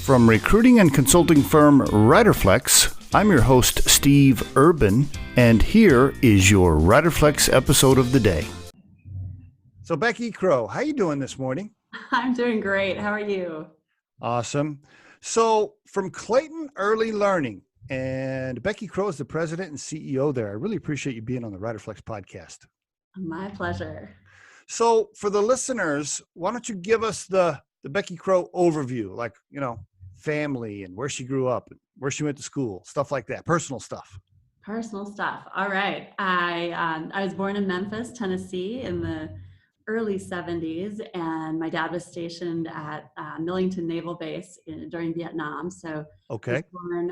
From recruiting and consulting firm Riderflex, I'm your host, Steve Urban, and here is your Riderflex episode of the day. So Becky Crowe, how you doing this morning? I'm doing great. How are you? Awesome. So from Clayton Early Learning, and Becky Crowe is the president and CEO there. I really appreciate you being on the Riderflex podcast. My pleasure. So for the listeners, why don't you give us the Becky Crowe overview, like, family and where she grew up, and where she went to school, stuff like that, personal stuff. Personal stuff. All right. I was born in Memphis, Tennessee in the early 70s, and my dad was stationed at Millington Naval Base during Vietnam. So Okay. I was born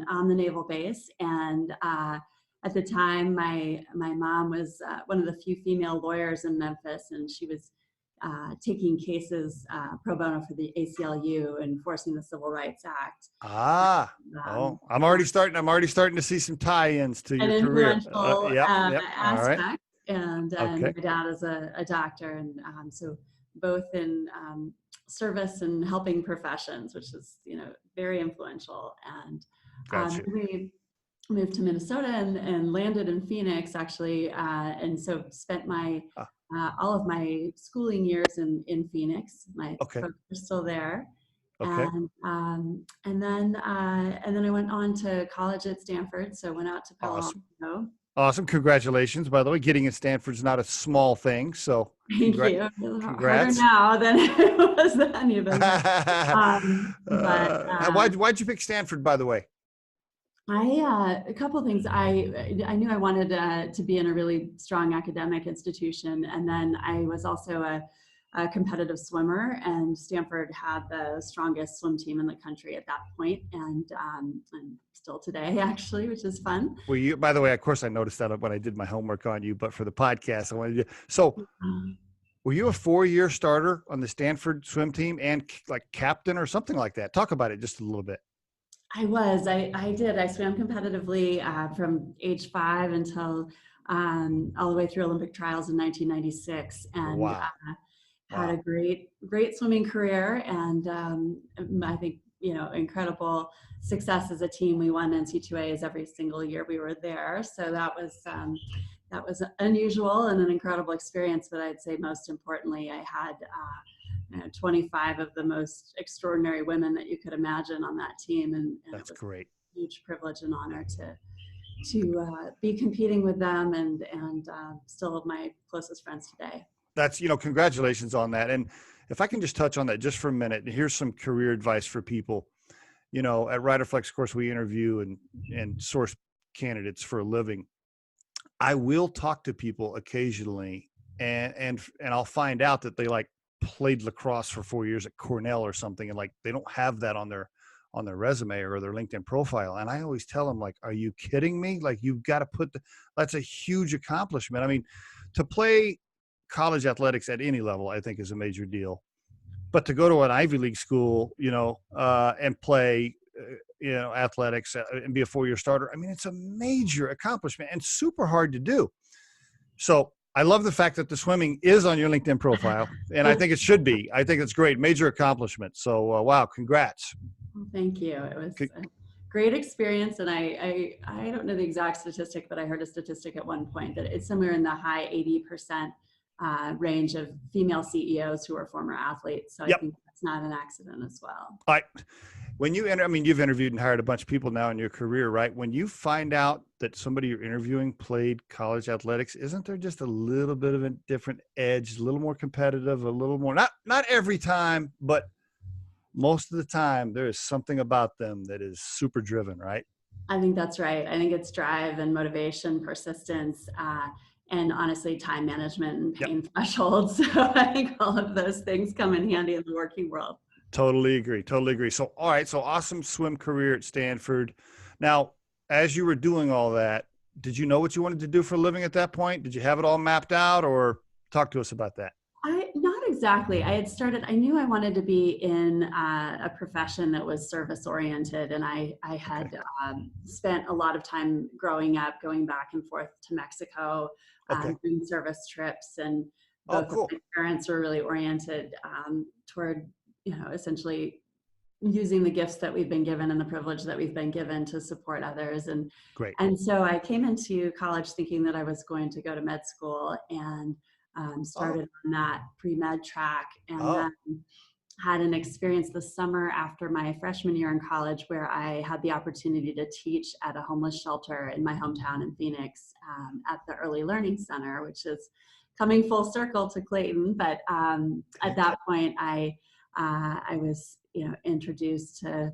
on the naval base, and at the time, my mom was one of the few female lawyers in Memphis, and she was taking cases pro bono for the ACLU, enforcing the Civil Rights Act. I'm already starting to see some tie-ins to your career. Influential aspect. All right. And Okay. my dad is a doctor, and so both in service and helping professions, which is very influential. And Gotcha. we moved to Minnesota and landed in Phoenix, actually, and so spent my all of my schooling years in Phoenix. My Okay. folks are still there. Okay. And then I went on to college at Stanford. So I went out to Palo Alto. Awesome. Congratulations, by the way. Getting at Stanford's not a small thing. So Thank you. Congrats. Harder now than it was then even. Why'd you pick Stanford, by the way? A couple of things. I knew I wanted to be in a really strong academic institution, and then I was also a competitive swimmer, and Stanford had the strongest swim team in the country at that point, and still today, actually, which is fun. Well, you, by the way, of course, I noticed that when I did my homework on you, but for the podcast, I wanted to. So, were you a 4-year starter on the Stanford swim team and like captain or something like that? Talk about it just a little bit. I was. I did. I swam competitively from age 5 until all the way through Olympic trials in 1996, and Wow. Had a great swimming career, and I think incredible success as a team. We won NC2As every single year we were there, so that was unusual and an incredible experience. But I'd say most importantly, I had 25 of the most extraordinary women that you could imagine on that team, and That's it was great. a huge privilege and honor to be competing with them, and still my closest friends today. That's, congratulations on that. And if I can just touch on that just for a minute, here's some career advice for people. At Riderflex, of course, we interview and source candidates for a living. I will talk to people occasionally, and I'll find out that they played lacrosse for 4 years at Cornell or something, and they don't have that on their resume or their LinkedIn profile. And I always tell them, are you kidding me? You've got to that's a huge accomplishment. I mean, to play college athletics at any level, I think, is a major deal. But to go to an Ivy League school, and play, athletics and be a 4-year starter, I mean, it's a major accomplishment and super hard to do. So I love the fact that the swimming is on your LinkedIn profile, and I think it should be. I think it's great. Major accomplishment. So, wow, congrats. Thank you. It was a great experience. And I don't know the exact statistic, but I heard a statistic at one point that it's somewhere in the high 80% range of female CEOs who are former athletes. So I think that's not an accident as well. When you enter, you've interviewed and hired a bunch of people now in your career, right? When you find out that somebody you're interviewing played college athletics, isn't there just a little bit of a different edge, a little more competitive, a little more, not every time, but most of the time, there is something about them that is super driven, right? I think that's right. I think it's drive and motivation, persistence, and honestly, time management and pain thresholds. So I think all of those things come in handy in the working world. Totally agree. So, all right. So awesome swim career at Stanford. Now, as you were doing all that, did you know what you wanted to do for a living at that point? Did you have it all mapped out, or talk to us about that? Not exactly. I knew I wanted to be in a profession that was service oriented. And I had spent a lot of time growing up, going back and forth to Mexico, doing service trips, and both of my parents were really oriented toward, essentially using the gifts that we've been given and the privilege that we've been given to support others. Great. And so I came into college thinking that I was going to go to med school, and started on that pre-med track, and then had an experience the summer after my freshman year in college where I had the opportunity to teach at a homeless shelter in my hometown in Phoenix, at the Early Learning Center, which is coming full circle to Clayton. But at that point, I was, introduced to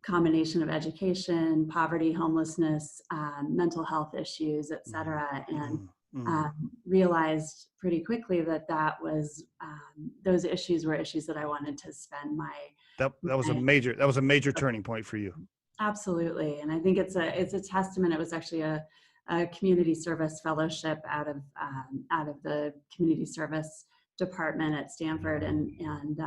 combination of education, poverty, homelessness, mental health issues, et cetera, and realized pretty quickly that those issues were issues that I wanted to spend my that was a major turning point for you. Absolutely. And I think it's a testament. It was actually a community service fellowship out of the community service department at Stanford, and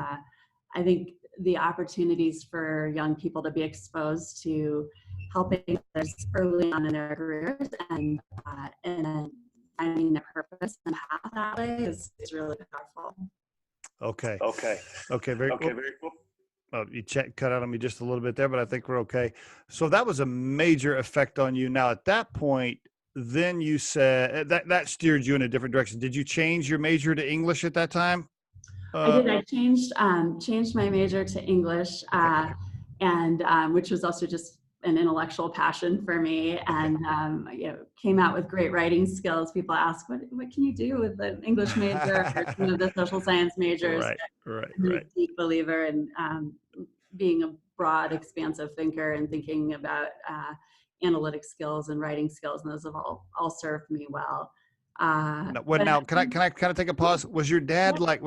I think the opportunities for young people to be exposed to helping others early on in their careers and finding their purpose and path that way is really powerful. Okay. Very cool. Oh, you cut out on me just a little bit there, but I think we're okay. So that was a major effect on you. Now, at that point, then you said that steered you in a different direction. Did you change your major to English at that time? I did. I changed my major to English, and which was also just an intellectual passion for me, and came out with great writing skills. People ask, what can you do with an English major or the social science majors? Right. I'm a deep believer in being a broad, expansive thinker and thinking about analytic skills and writing skills, and those have all served me well. Now, can I kind of take a pause? Was your dad like,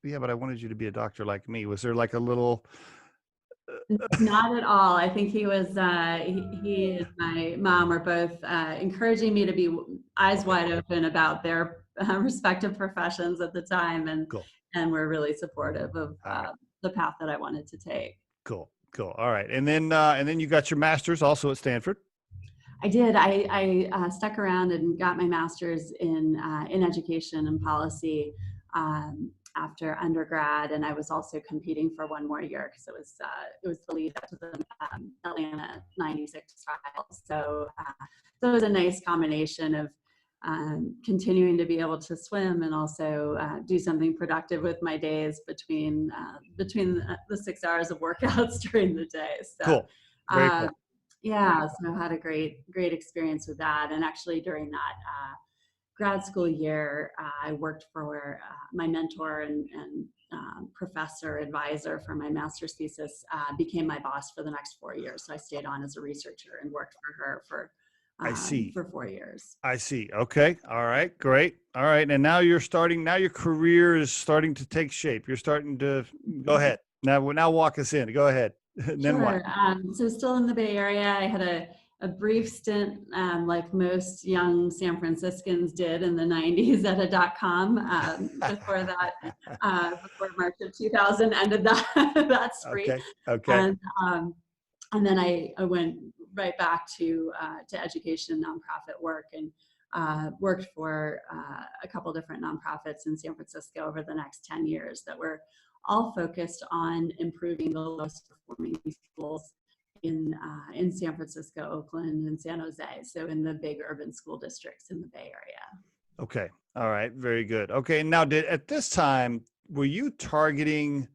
yeah, but I wanted you to be a doctor like me? Was there like a little? Not at all. I think he was, he and my mom were both encouraging me to be eyes wide open about their respective professions at the time, and were really supportive of the path that I wanted to take. Cool. All right. And then you got your master's also at Stanford. I did. I stuck around and got my master's in education and policy after undergrad, and I was also competing for one more year because it was the lead up to the Atlanta '96 trials. So it was a nice combination of continuing to be able to swim and also do something productive with my days between the 6 hours of workouts during the day. So, cool. Very cool. Yeah, so I had a great experience with that. And actually during that grad school year, I worked for my mentor and professor advisor for my master's thesis, became my boss for the next 4 years. So I stayed on as a researcher and worked for her for 4 years. I see. Okay. All right. Great. All right. And now your career is starting to take shape. You're starting to go ahead. Now walk us in. Go ahead. And then Sure. what? So still in the Bay Area, I had a brief stint, like most young San Franciscans did in the 90s at a .com. Before that, before March of 2000 ended that spree. Okay. And then I went right back to education and nonprofit work, and worked for a couple different nonprofits in San Francisco over the next 10 years that were all focused on improving the lowest performing schools in San Francisco, Oakland, and San Jose. So in the big urban school districts in the Bay Area. Okay. All right. Very good. Okay. Now, at this time, were you targeting,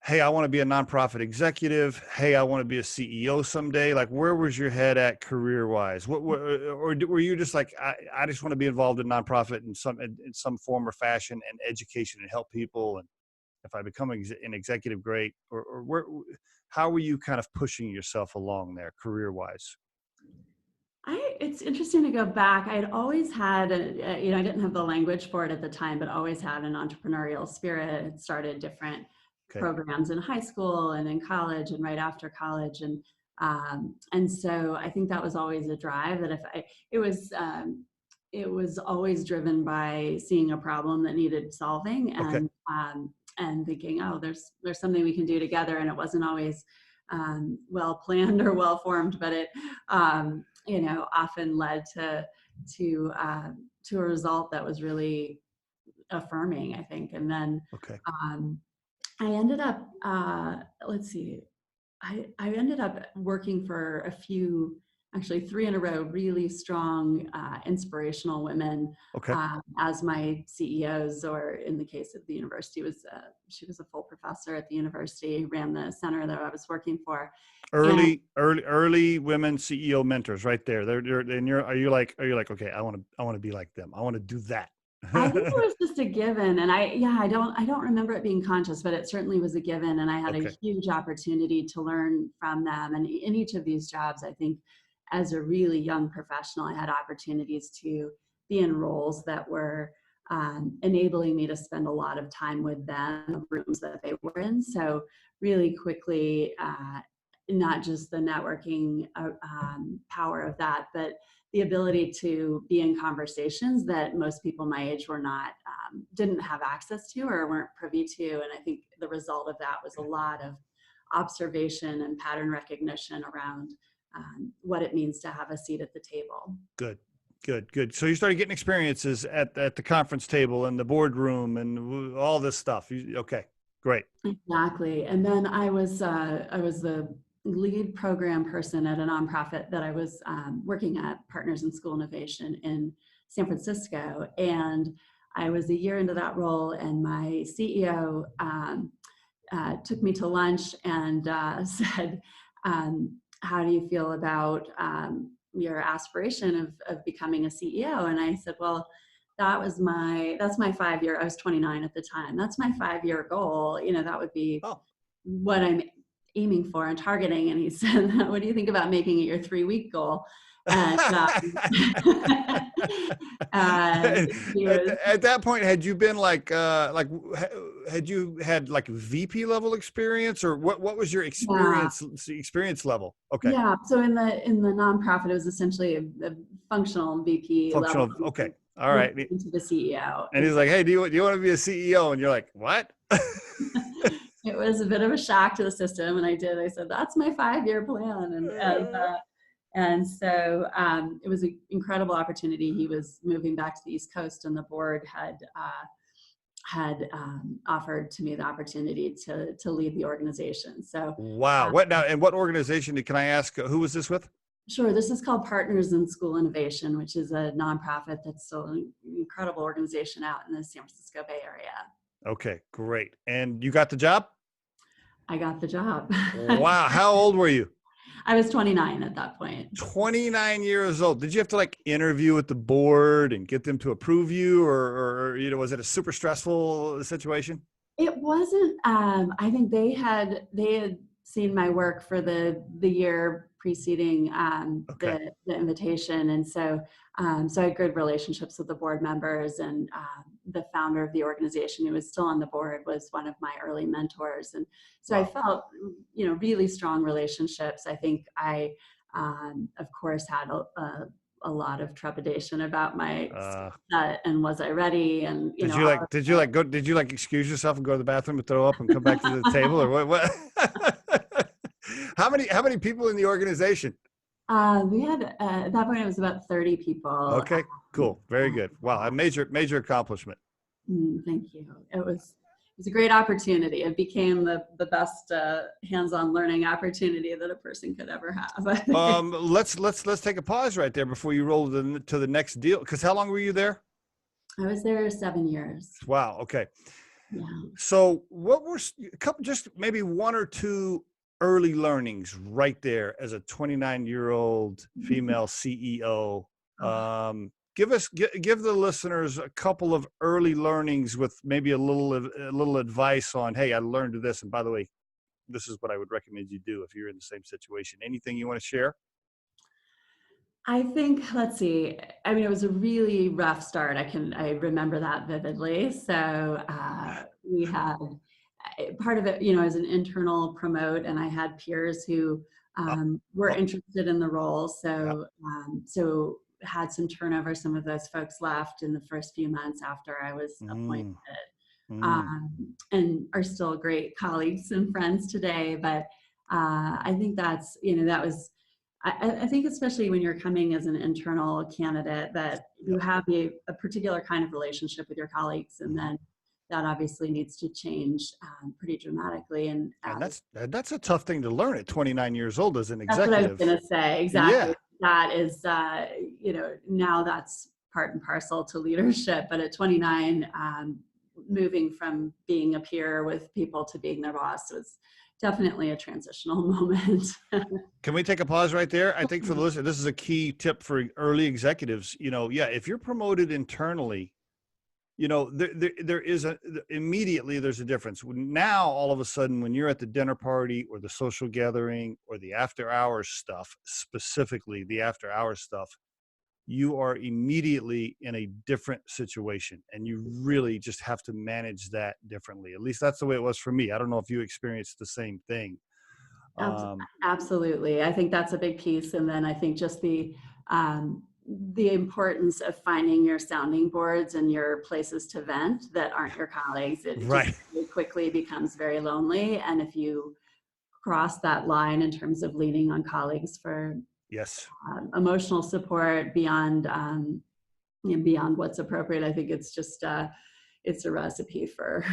hey, I want to be a nonprofit executive. Hey, I want to be a CEO someday. Like, where was your head at career-wise? Or were you just like, I just want to be involved in nonprofit in some form or fashion, and education and help people, and if I become an executive, great. Or how were you kind of pushing yourself along there career-wise? It's interesting to go back. I'd always had, I didn't have the language for it at the time, but always had an entrepreneurial spirit. It started different programs in high school and in college and right after college. And so I think that was always a drive that it was always driven by seeing a problem that needed solving and thinking, oh, there's something we can do together. And it wasn't always well planned or well formed, but it often led to a result that was really affirming, I think. And then I ended up, let's see, I ended up working for a few, actually three in a row, really strong, inspirational women Okay. as my CEOs, or in the case of the university, she was a full professor at the university, ran the center that I was working for. And Early women CEO mentors right there. And are you like, okay, I want to be like them. I want to do that. I think it was just a given, and I don't remember it being conscious, but it certainly was a given, and I had a Okay. huge opportunity to learn from them. And in each of these jobs, I think as a really young professional, I had opportunities to be in roles that were enabling me to spend a lot of time with them, the rooms that they were in. So really quickly, not just the networking power of that, but the ability to be in conversations that most people my age were not, didn't have access to or weren't privy to. And I think the result of that was a lot of observation and pattern recognition around what it means to have a seat at the table. Good. Good. Good. So you started getting experiences at the conference table and the boardroom and all this stuff. Okay. Great. Exactly. And then I was the lead program person at a nonprofit that I was working at, Partners in School Innovation in San Francisco. And I was a year into that role, and my CEO took me to lunch and said, how do you feel about your aspiration of becoming a CEO? And I said, well, that's my 5 year, I was 29 at the time. That's my 5 year goal. You know, that would be Oh. what I'm aiming for and targeting. And he said, what do you think about making it your 3 week goal? And he was, at that point, had you been had you had like VP level experience, or what was your yeah, experience level? Okay. yeah. So in the nonprofit, it was essentially a functional VP level, Functional. Okay. All right. reporting to the CEO. And he's like, hey, do you want to be a CEO? And you're like, what? It was a bit of a shock to the system, and I said, that's my 5 year plan. And so it was an incredible opportunity. He was moving back to the East Coast, and the board had offered to me the opportunity to lead the organization. So Wow. What now? And what organization can I ask? Who was this with? sure, this is called Partners in School Innovation, which is a nonprofit that's still an incredible organization out in the San Francisco Bay Area. Okay, great. And you got the job? I got the job. Wow. How old were you? I was 29 at that point. 29 years old. Did you have to like interview with the board and get them to approve you, or was it a super stressful situation? It wasn't. I think they had seen my work for the year preceding Okay. the invitation, and so so I had good relationships with the board members, and the founder of the organization, who was still on the board, was one of my early mentors, and so I Wow. felt really strong relationships. I think I of course had a lot of trepidation about my skill Uh, set and was I ready, and all of did you like excuse yourself and go to the bathroom and throw up and come back to the table, or what? How many people in the organization? We had at that point it was about 30 people. Okay, cool. Very good. Wow. A major accomplishment. Thank you. It was a great opportunity. It became the best hands-on learning opportunity that a person could ever have. Let's take a pause right there before you roll to the next deal. Because how long were you there? I was there 7 years. Wow. Okay. Yeah. So what were a couple, just maybe one or two early learnings right there as a 29-year-old female CEO? Give the listeners a couple of early learnings with maybe a little advice on, hey, I learned this, and by the way, this is what I would recommend you do if you're in the same situation. Anything you want to share? I think, let's see. I mean, it was a really rough start. I remember that vividly. So we had part of it, as an internal promote, and I had peers who Oh, were oh, interested in the role. yeah. So had some turnover. Some of those folks left in the first few months after I was appointed, Mm, mm. and are still great colleagues and friends today. But I think that was. I think especially when you're coming as an internal candidate, that you Yep. have a particular kind of relationship with your colleagues, and then that obviously needs to change pretty dramatically. And And that's a tough thing to learn at 29 years old as an that's what I was executive. going to say. Exactly. Yeah. That is, now that's part and parcel to leadership. But at 29, moving from being a peer with people to being their boss was definitely a transitional moment. Can we take a pause right there? I think for the listener, this is a key tip for early executives. If you're promoted internally, there is immediately there's a difference. Now, all of a sudden, when you're at the dinner party or the social gathering or the after hours stuff, specifically the after hours stuff, you are immediately in a different situation, and you really just have to manage that differently. At least that's the way it was for me. I don't know if you experienced the same thing. Absolutely. I think that's a big piece. And then I think just the importance of finding your sounding boards and your places to vent that aren't your colleagues. It Right. just really quickly becomes very lonely. And if you cross that line in terms of leaning on colleagues for Yes. Emotional support beyond beyond what's appropriate, I think it's just it's a recipe for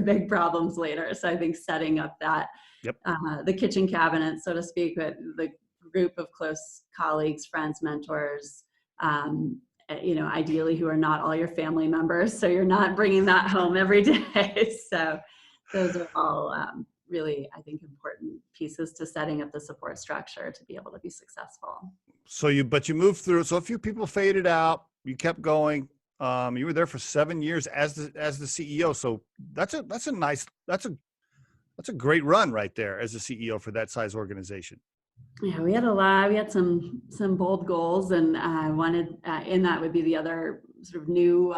big problems later. So I think setting up that the kitchen cabinet, so to speak, but the group of close colleagues, friends, mentors, ideally who are not all your family members, so you're not bringing that home every day. So those are all really, I think, important pieces to setting up the support structure to be able to be successful. So you moved through. So a few people faded out. You kept going. You were there for 7 years as the CEO. So that's a great run right there as a CEO for that size organization. Yeah, we had a lot. We had some bold goals, and I wanted in that would be the other sort of new,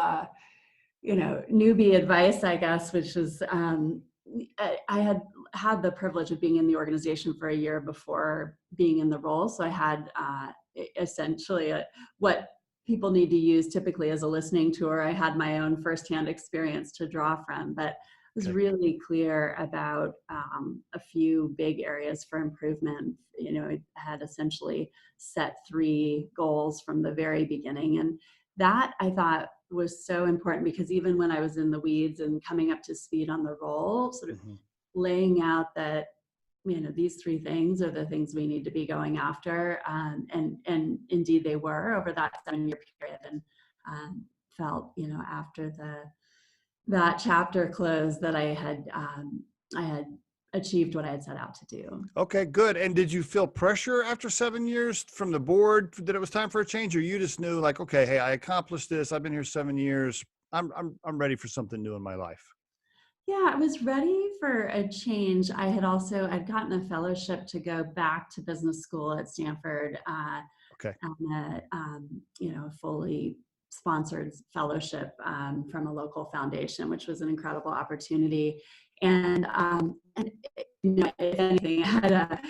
newbie advice, I guess, which is I had the privilege of being in the organization for a year before being in the role, so I had essentially what people need to use typically as a listening tour. I had my own firsthand experience to draw from, but was really clear about a few big areas for improvement. I had essentially set 3 goals from the very beginning. And that I thought was so important because even when I was in the weeds and coming up to speed on the role, sort of laying out that, these 3 things are the things we need to be going after. And indeed they were over that 7-year period, and felt, after that chapter closed that I had achieved what I had set out to do. Okay, good. And did you feel pressure after 7 years from the board that it was time for a change, or you just knew like, okay, hey, I accomplished this. I've been here 7 years. I'm ready for something new in my life. Yeah, I was ready for a change. I'd gotten a fellowship to go back to business school at Stanford. On a fully sponsored fellowship from a local foundation, which was an incredible opportunity. And if anything, I had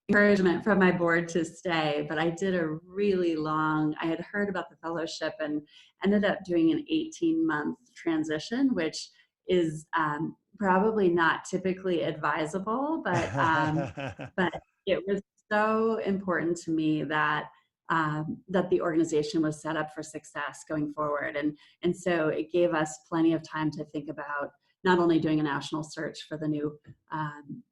encouragement from my board to stay, but I did I had heard about the fellowship and ended up doing an 18-month transition, which is probably not typically advisable, but it was so important to me that the organization was set up for success going forward. And so it gave us plenty of time to think about not only doing a national search for the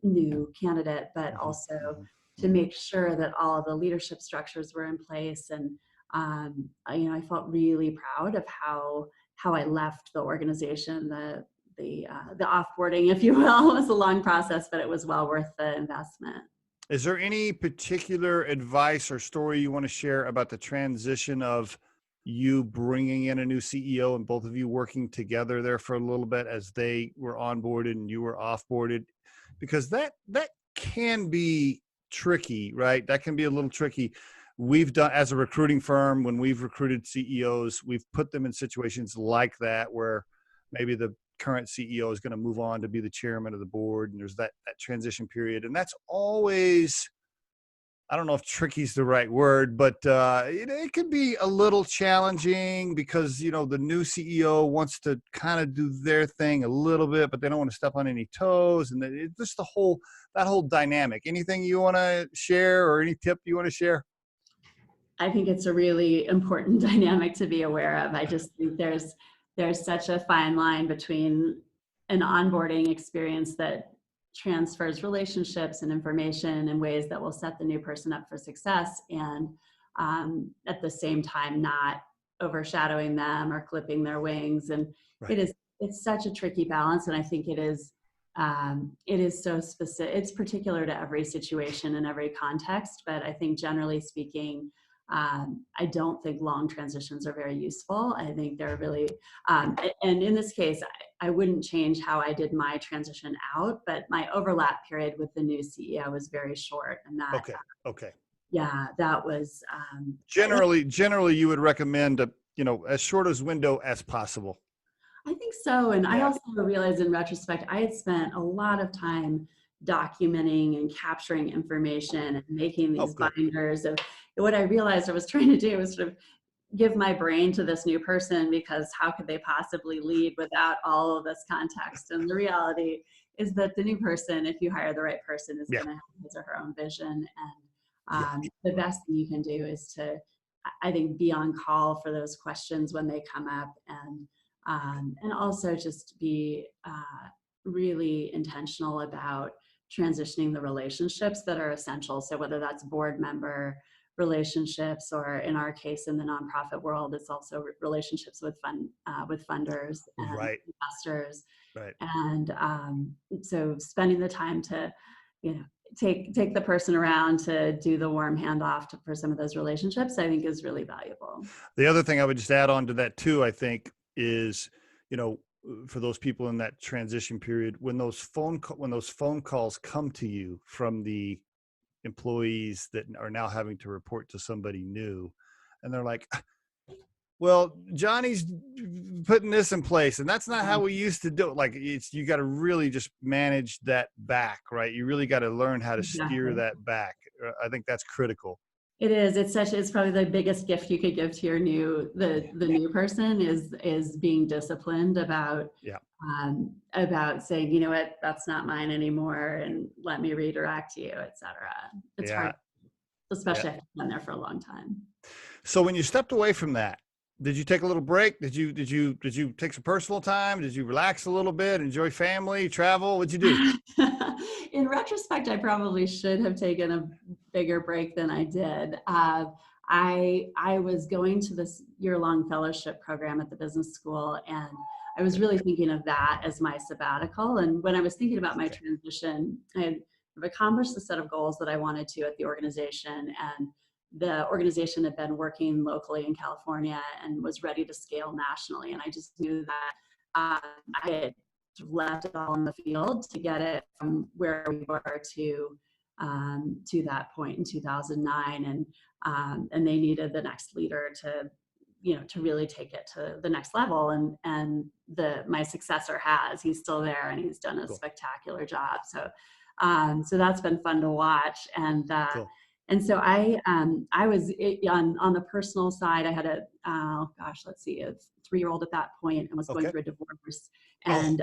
new candidate, but also to make sure that all of the leadership structures were in place. And I felt really proud of how I left the organization. The offboarding, if you will, was a long process, but it was well worth the investment. Is there any particular advice or story you want to share about the transition of you bringing in a new CEO and both of you working together there for a little bit as they were onboarded and you were offboarded? Because that can be tricky, right? That can be a little tricky. We've done, as a recruiting firm, when we've recruited CEOs, we've put them in situations like that where maybe the current CEO is going to move on to be the chairman of the board, and there's that transition period. And that's always, I don't know if tricky is the right word, but it can be a little challenging because, the new CEO wants to kind of do their thing a little bit, but they don't want to step on any toes. And it's just that whole dynamic. Anything you want to share or any tip you want to share? I think it's a really important dynamic to be aware of. I just think there's such a fine line between an onboarding experience that transfers relationships and information in ways that will set the new person up for success, and at the same time not overshadowing them or clipping their wings. And Right. it's such a tricky balance, and I think it is so specific. It's particular to every situation and every context, but I think generally speaking, I don't think long transitions are very useful. I think they're really, and in this case, I wouldn't change how I did my transition out, but my overlap period with the new CEO was very short, and that, Okay. yeah, that was, Generally, you would recommend as short as window as possible. I think so. And I Yeah. also realized in retrospect, I had spent a lot of time documenting and capturing information and making Oh, these good. binders of what I realized I was trying to do was sort of give my brain to this new person, because how could they possibly lead without all of this context? And the reality is that the new person, if you hire the right person, is Yeah. going to have his or her own vision. And Yeah. the best thing you can do is to, I think, be on call for those questions when they come up, and also just be really intentional about transitioning the relationships that are essential. So whether that's board member relationships, or in our case in the nonprofit world, it's also relationships with funders and Right. investors. Right. And so spending the time to, take the person around to do the warm handoff for some of those relationships, I think is really valuable. The other thing I would just add on to that too, I think, is, for those people in that transition period, when those phone calls come to you from the employees that are now having to report to somebody new, and they're like, well, Johnny's putting this in place, and that's not how we used to do it. Like, you got to really just manage that back, right? You really got to learn how to steer Exactly. that back. I think that's critical. It is. It's probably the biggest gift you could give to your the new person is being disciplined Yeah. about saying, you know what, that's not mine anymore, and let me redirect you, etc. It's Yeah. hard, especially after you've been there for a long time. So when you stepped away from that, did you take a little break? Did you take some personal time? Did you relax a little bit, enjoy family, travel? What'd you do? In retrospect, I probably should have taken a bigger break than I did. I was going to this year-long fellowship program at the business school, and I was really thinking of that as my sabbatical. And when I was thinking about my transition, I had accomplished the set of goals that I wanted to at the organization, and the organization had been working locally in California and was ready to scale nationally. And I just knew that I had left it all in the field to get it from where we were to that point in 2009. And they needed the next leader to really take it to the next level. And my successor he's still there, and he's done a spectacular job. So that's been fun to watch. And so I was on the personal side. I had a 3-year-old at that point, and was going through a divorce. And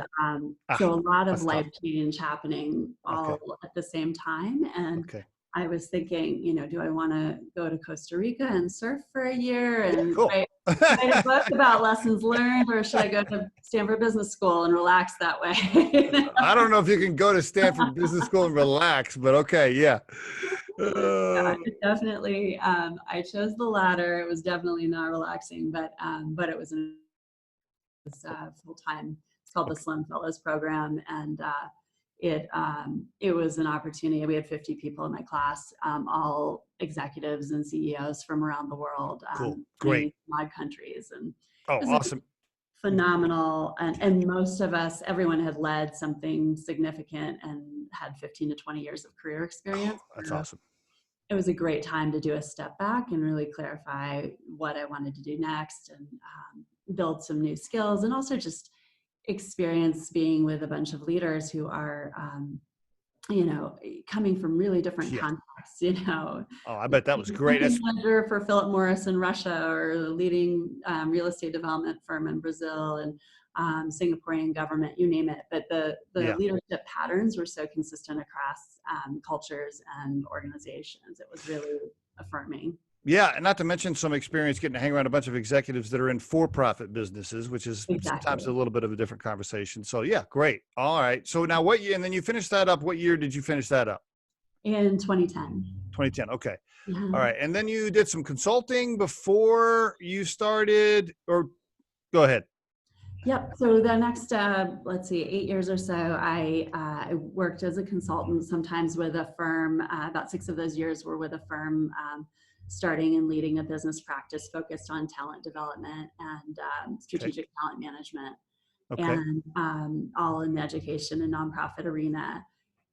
so a lot of life change happening all at the same time. And I was thinking, do I want to go to Costa Rica and surf for a year and write a book about lessons learned, or should I go to Stanford Business School and relax that way? I don't know if you can go to Stanford Business School and relax, but okay, yeah. Definitely. I chose the latter. It was definitely not relaxing, but it was full time. It's called the Slim Fellows Program, and it was an opportunity. We had 50 people in my class, all executives and CEOs from around the world, Great, odd countries, and it was awesome, phenomenal. And most of us, everyone had led something significant and had 15 to 20 years of career experience. That's awesome. It was a great time to do a step back and really clarify what I wanted to do next, and build some new skills, and also just experience being with a bunch of leaders who are, coming from really different contexts. Oh, I bet that was great. Manager for Philip Morris in Russia, or the leading real estate development firm in Brazil, and Singaporean government, you name it. But the leadership patterns were so consistent across cultures and organizations. It was really affirming. Yeah, and not to mention some experience getting to hang around a bunch of executives that are in for-profit businesses, which is sometimes Exactly. a little bit of a different conversation. So yeah, great. All right. So now what year, and then you finished that up. What year did you finish that up? In 2010. 2010. Okay. All Yeah. right. And then you did some consulting before you started, or go ahead. Yep. So the next, let's see, 8 years or so, I worked as a consultant, sometimes with a firm. About 6 of those years were with a firm, starting and leading a business practice focused on talent development and Okay. strategic talent management, Okay. and all in the education and nonprofit arena.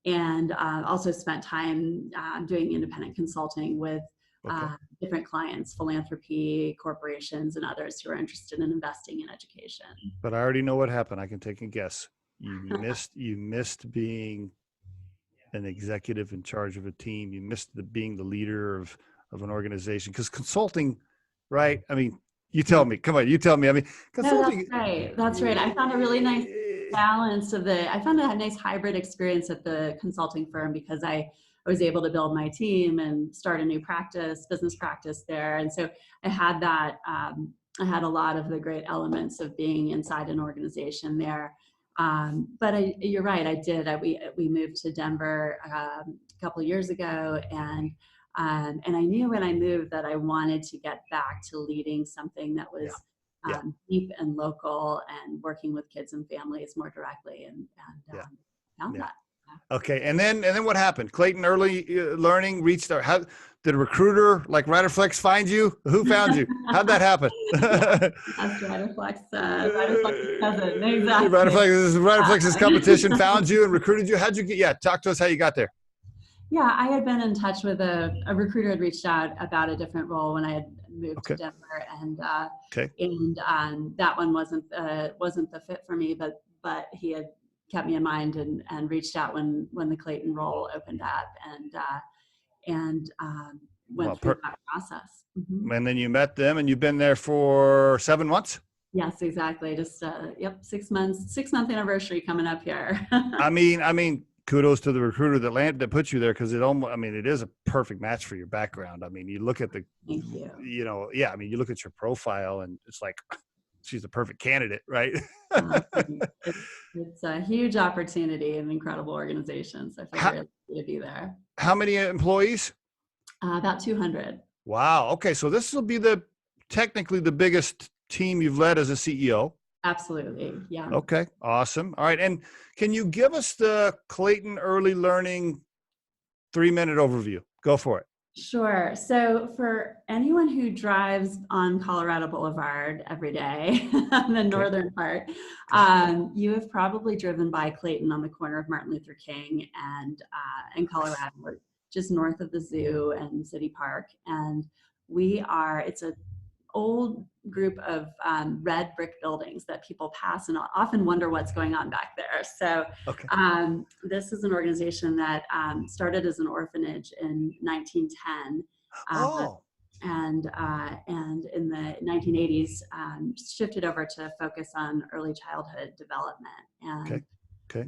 And also spent time doing independent consulting with Okay. different clients, philanthropy, corporations, and others who are interested in investing in education. But I already know what happened. I can take a guess. You missed being an executive in charge of a team. You missed being the leader of an organization, because consulting, right? I mean, you tell Yep. me, come on, you tell me. I mean, No, that's consulting. right. That's right. I found a really nice balance of I found a nice hybrid experience at the consulting firm because I was able to build my team and start a new practice, business practice there. And so I had that, I had a lot of the great elements of being inside an organization there. But you're right, I did. We moved to Denver a couple of years ago, and I knew when I moved that I wanted to get back to leading something that Yeah. was Yeah. deep and local and working with kids and families more directly, and Yeah. found Yeah. that. Okay. And then what happened? Clayton Early Learning reached out. How did a recruiter like Riderflex find you? Who found you? How'd that happen? Yeah, that's Riderflex's cousin, exactly. Riderflex's Uh, competition found you and recruited you. How'd you get? Yeah. Talk to us how you got there. Yeah, I had been in touch with a recruiter had reached out about a different role when I had moved to Okay. Denver, Okay. and that one wasn't the fit for me, but he had kept me in mind and reached out when the Clayton role opened up, and Well, went through that process. Mhm. and then you met them, and you've been there for 7 months. Yes, exactly. Just yep, 6 months, 6 month anniversary coming up here. I mean, kudos to the recruiter that put you there, because it is a perfect match for your background. I mean, you look at Thank you. yeah. I mean, you look at your profile, and it's like she's the perfect candidate, right? Thanks. It's a huge opportunity and incredible organization. So I feel how, very lucky to be there. how many employees? About 200. Wow. Okay, so this will be technically the biggest team you've led as a CEO. Absolutely. Yeah. Okay, awesome. All right, and can you give us the Clayton Early Learning 3-minute overview? Go for it. Sure. So for anyone who drives on Colorado Boulevard every day, on the Okay. northern part, you have probably driven by Clayton on the corner of Martin Luther King and Colorado, just north of the zoo and City Park. And it's a old group of red brick buildings that people pass and often wonder what's going on back there. So Okay. this is an organization that started as an orphanage in 1910. Oh. And in the 1980s, shifted over to focus on early childhood development. And Okay. Okay.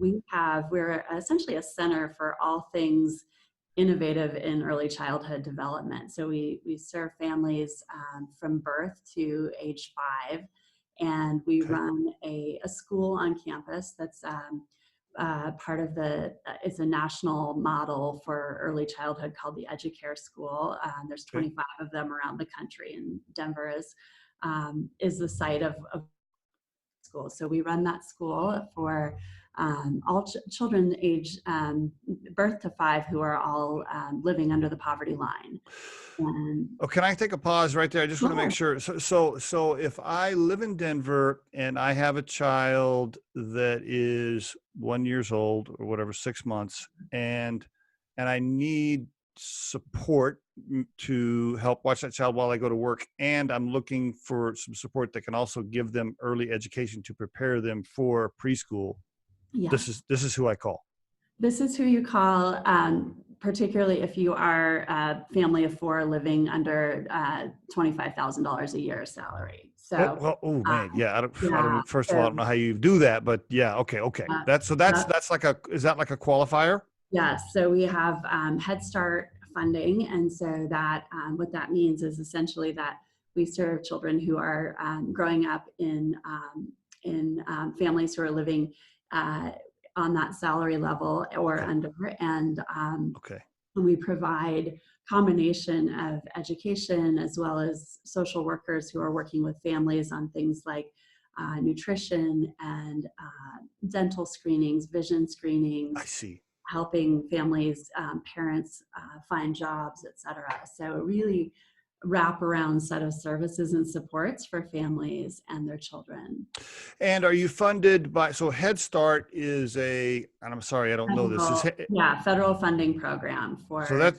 we're essentially a center for all things innovative in early childhood development. So we serve families from birth to age 5, and we Okay. run a school on campus that's part of it's a national model for early childhood called the EduCare School. There's Okay. 25 of them around the country, and Denver is the site of school. So we run that school for all children age birth to 5 who are all living under the poverty line. And Oh, can I take a pause right there? I just want to make sure. sure. So if I live in Denver and I have a child that is 1 year old or whatever, 6 months, and I need support to help watch that child while I go to work, and I'm looking for some support that can also give them early education to prepare them for preschool, Yes. this is who I call. This is who you call, particularly if you are a family of 4 living under $25,000 a year salary. So, Oh man, yeah. I yeah. don't. First of all, I So, don't know how you do that, but yeah, okay. uh, That's uh, like is that like a qualifier? yes. So we have Headstart funding. And so that what that means is essentially that we serve children who are growing up in families who are living on that salary level or under, and we provide combination of education as well as social workers who are working with families on things like nutrition and dental screenings, vision screenings. I see. Helping families, parents find jobs, et cetera. So really wraparound set of services and supports for families and their children. And are you funded by, so Head Start is and I'm sorry, I don't know this. Federal funding program for. So that,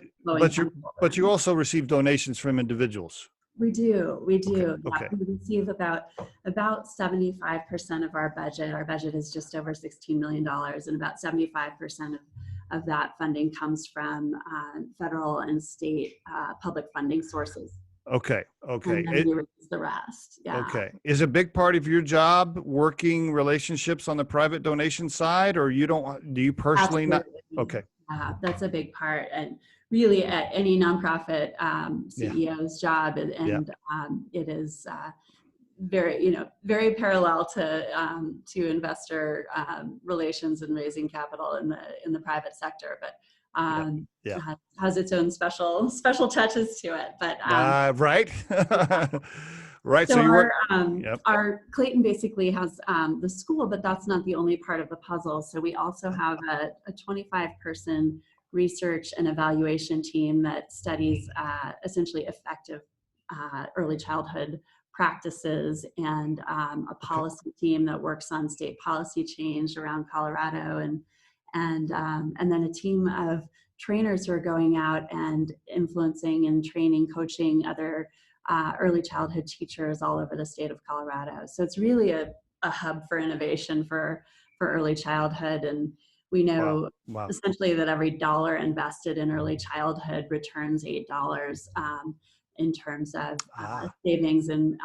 but you also receive donations from individuals. We do. Okay. We receive about 75% of our budget. Our budget is just over $16 million, and about 75% of that funding comes from federal and state public funding sources. Okay. And then we release the rest. Yeah. Okay. Is a big part of your job working relationships on the private donation side, or do you personally Absolutely. not? Okay. That's a big part. And really at any nonprofit CEO's job, and it is very parallel to investor relations and raising capital in the private sector, but has its own special touches to it. But right. Right. So our Clayton basically has the school, but that's not the only part of the puzzle. So we also have a 25-person research and evaluation team that studies essentially effective early childhood practices, and a policy team that works on state policy change around Colorado, and then a team of trainers who are going out and influencing and training, coaching other early childhood teachers all over the state of Colorado. So it's really a hub for innovation for early childhood. And we know essentially that every dollar invested in early childhood returns $8 in terms of savings and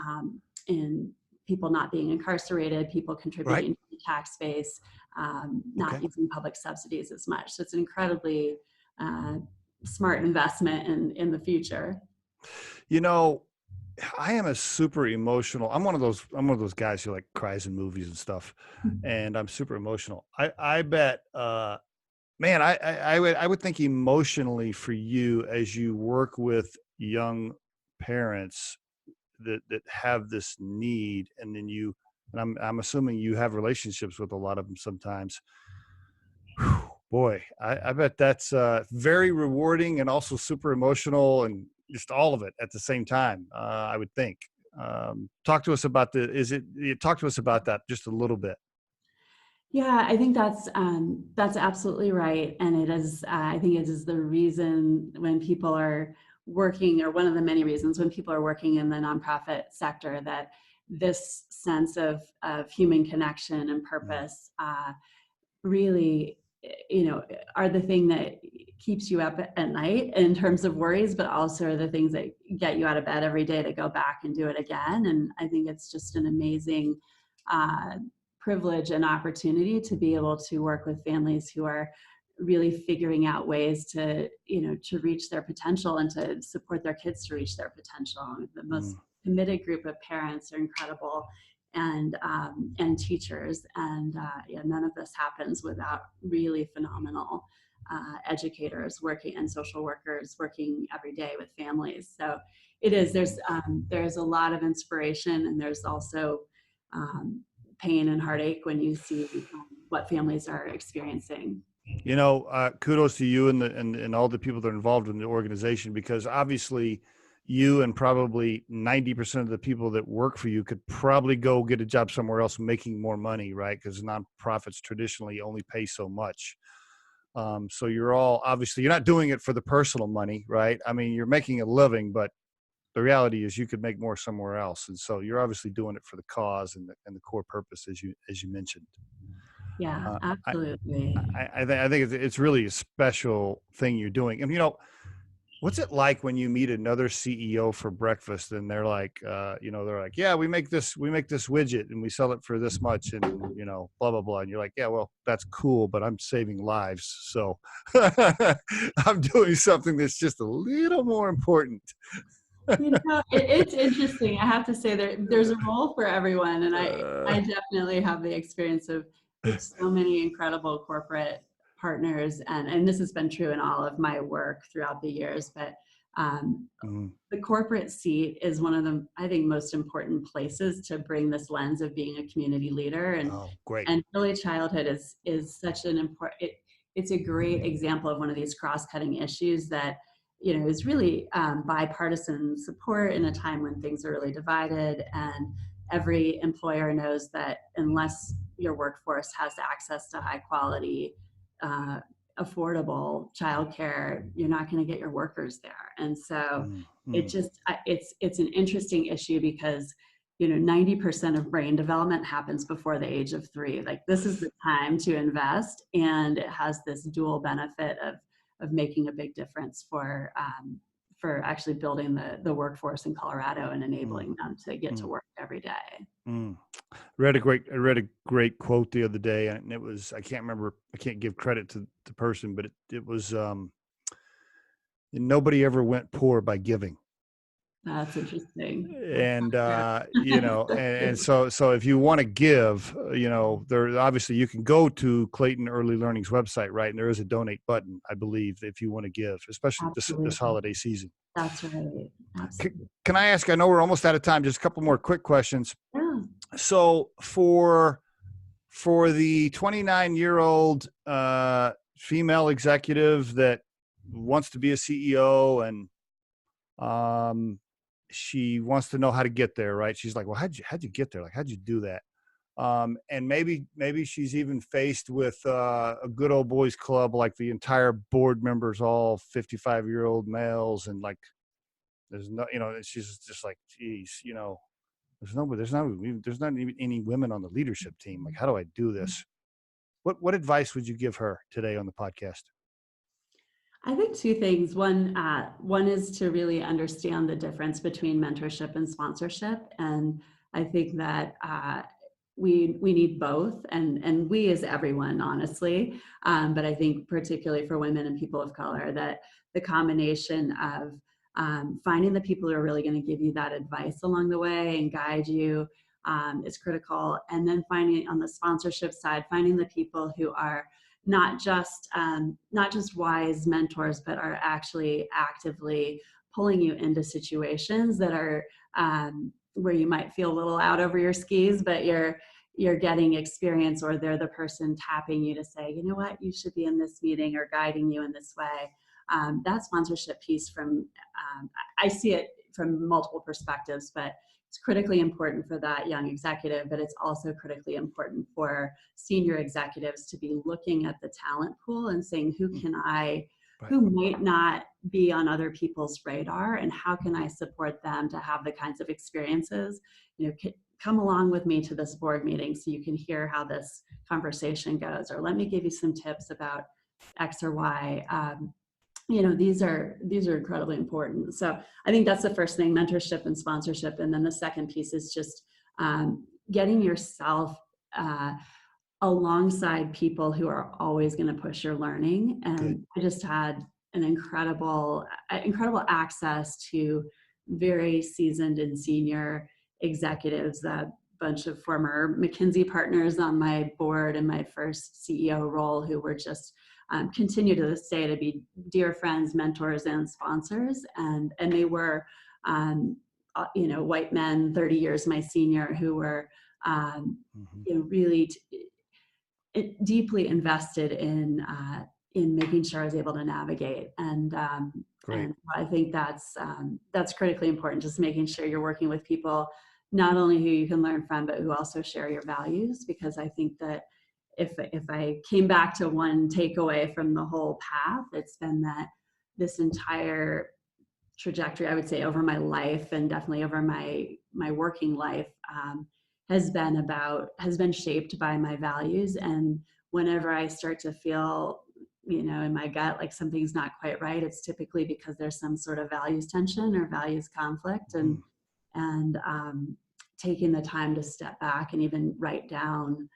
in people not being incarcerated, people contributing to the tax base, not using public subsidies as much. So it's an incredibly smart investment in the future. I am a super emotional. I'm one of those guys who like cries in movies and stuff, and I'm super emotional. I bet, man, I would think emotionally for you as you work with young parents that have this need, and then I'm assuming you have relationships with a lot of them sometimes. Whew, boy, I bet that's very rewarding and also super emotional, and just all of it at the same time, I would think. Talk to us about talk to us about that just a little bit. Yeah, I think that's absolutely right. And it is, I think it is the reason when people are working, or one of the many reasons when people are working in the nonprofit sector, that this sense of human connection and purpose really, are the thing that keeps you up at night in terms of worries, but also are the things that get you out of bed every day to go back and do it again. And I think it's just an amazing privilege and opportunity to be able to work with families who are really figuring out ways to reach their potential and to support their kids to reach their potential. The most committed group of parents are incredible, and teachers, and none of this happens without really phenomenal educators working and social workers working every day with families. So it is, there's a lot of inspiration, and there's also pain and heartache when you see what families are experiencing. Kudos to you and all the people that are involved in the organization, because obviously you and probably 90% of the people that work for you could probably go get a job somewhere else making more money, right? Because nonprofits traditionally only pay so much. So you're not doing it for the personal money, right? I mean, you're making a living, but the reality is you could make more somewhere else. And so you're obviously doing it for the cause and the core purpose, as you mentioned. Yeah, absolutely. I think it's really a special thing you're doing. And, What's it like when you meet another CEO for breakfast and they're like, they're like, yeah, we make this widget and we sell it for this much and, blah, blah, blah. And you're like, yeah, well, that's cool, but I'm saving lives. So I'm doing something that's just a little more important. It's interesting. I have to say there's a role for everyone. And I definitely have the experience of so many incredible corporate partners. And this has been true in all of my work throughout the years. But the corporate seat is one of the, I think, most important places to bring this lens of being a community leader. And, great. And early childhood is such an important, it's a great example of one of these cross-cutting issues that is really bipartisan support in a time when things are really divided, and every employer knows that unless your workforce has access to high quality, affordable childcare, you're not going to get your workers there. And so it's an interesting issue because 90% of brain development happens before the age of 3. Like, this is the time to invest, and it has this dual benefit of making a big difference for actually building the workforce in Colorado and enabling them to get to work every day. I read a great quote the other day, and it was, I can't give credit to the person, but it was, nobody ever went poor by giving. That's interesting. And, and so if you want to give, there, obviously you can go to Clayton Early Learning's website, right? And there is a donate button, I believe, if you want to give, especially this holiday season. That's right. Absolutely. Can I ask, I know we're almost out of time, just a couple more quick questions. Yeah. So for the 29-year-old female executive that wants to be a CEO, and she wants to know how to get there, right? She's like, well, how'd you get there? Like, how'd you do that? And maybe she's even faced with a good old boys club, like the entire board members, all 55-year-old males. And like, there's no, she's just like, geez, there's not even any women on the leadership team. Like, how do I do this? What advice would you give her today on the podcast? I think 2 things. One is to really understand the difference between mentorship and sponsorship. And I think that we need both, and we as everyone, honestly. But I think particularly for women and people of color, that the combination of finding the people who are really going to give you that advice along the way and guide you is critical. And then finding, on the sponsorship side, finding the people who are not just wise mentors, but are actually actively pulling you into situations that are where you might feel a little out over your skis, but you're getting experience, or they're the person tapping you to say, you know what, you should be in this meeting, or guiding you in this way. That sponsorship piece, I see it from multiple perspectives, but it's critically important for that young executive, but it's also critically important for senior executives to be looking at the talent pool and saying, who might not be on other people's radar, and how can I support them to have the kinds of experiences, come along with me to this board meeting so you can hear how this conversation goes, or let me give you some tips about X or Y. These are incredibly important. So I think that's the first thing, mentorship and sponsorship. And then the second piece is just getting yourself alongside people who are always going to push your learning. And good. I just had an incredible access to very seasoned and senior executives, a bunch of former McKinsey partners on my board in my first CEO role, who were just continue to this day to be dear friends, mentors, and sponsors. And they were, white men, 30 years my senior, who were really deeply invested in making sure I was able to navigate. And I think that's critically important, just making sure you're working with people, not only who you can learn from, but who also share your values. Because I think that if I came back to one takeaway from the whole path, it's been that this entire trajectory, I would say, over my life, and definitely over my working life, has been shaped by my values. And whenever I start to feel in my gut, like something's not quite right, it's typically because there's some sort of values tension or values conflict. And taking the time to step back and even write down,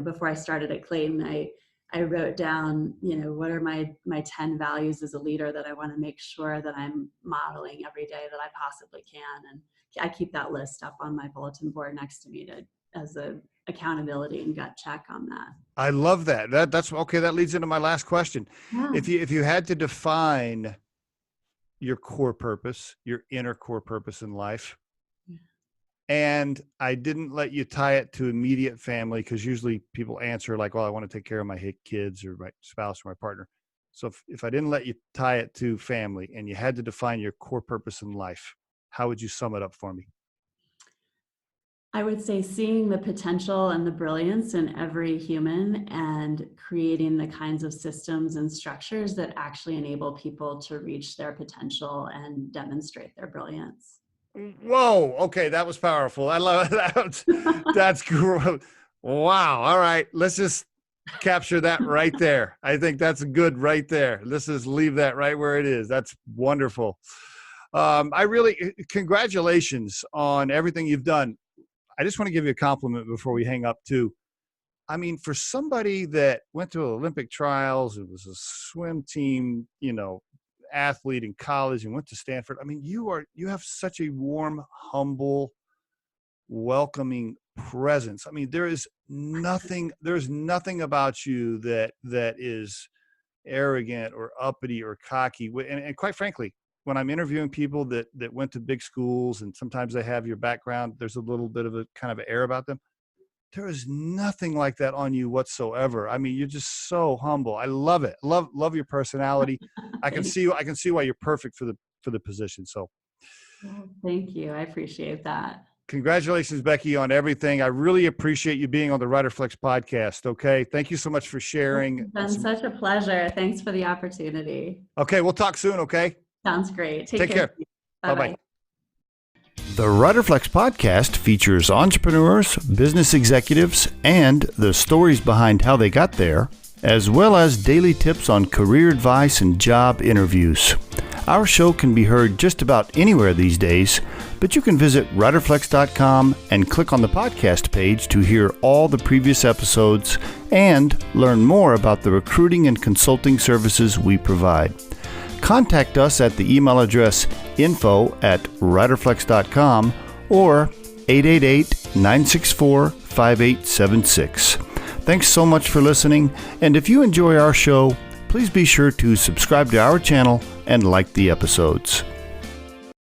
before I started at Clayton, I wrote down, what are my 10 values as a leader that I want to make sure that I'm modeling every day that I possibly can. And I keep that list up on my bulletin board next to me as a accountability and gut check on that. I love that. That's okay. That leads into my last question. Yeah. If you had to define your core purpose, your inner core purpose in life, and I didn't let you tie it to immediate family, because usually people answer like, well, I want to take care of my kids or my spouse or my partner. So if I didn't let you tie it to family and you had to define your core purpose in life, how would you sum it up for me? I would say seeing the potential and the brilliance in every human and creating the kinds of systems and structures that actually enable people to reach their potential and demonstrate their brilliance. Whoa. Okay. That was powerful. I love that. That's cool. Wow. All right. Let's just capture that right there. I think that's good right there. Let's just leave that right where it is. That's wonderful. Congratulations on everything you've done. I just want to give you a compliment before we hang up too. I mean, for somebody that went to Olympic trials and was a swim team, athlete in college and went to Stanford. I mean, you have such a warm, humble, welcoming presence. I mean, there's nothing about you that is arrogant or uppity or cocky. And quite frankly, when I'm interviewing people that went to big schools and sometimes they have your background, there's a little bit of a kind of air about them. There is nothing like that on you whatsoever. I mean, you're just so humble. I love it. Love your personality. I can see why you're perfect for the position. So thank you. I appreciate that. Congratulations, Becky, on everything. I really appreciate you being on the Riderflex podcast. Okay. Thank you so much for sharing. It's been such a pleasure. Thanks for the opportunity. Okay. We'll talk soon. Okay. Sounds great. Take care. Bye-bye. The Riderflex podcast features entrepreneurs, business executives, and the stories behind how they got there, as well as daily tips on career advice and job interviews. Our show can be heard just about anywhere these days, but you can visit riderflex.com and click on the podcast page to hear all the previous episodes and learn more about the recruiting and consulting services we provide. Contact us at the email address info@riderflex.com or 888-964-5876. Thanks so much for listening, and if you enjoy our show, please be sure to subscribe to our channel and like the episodes.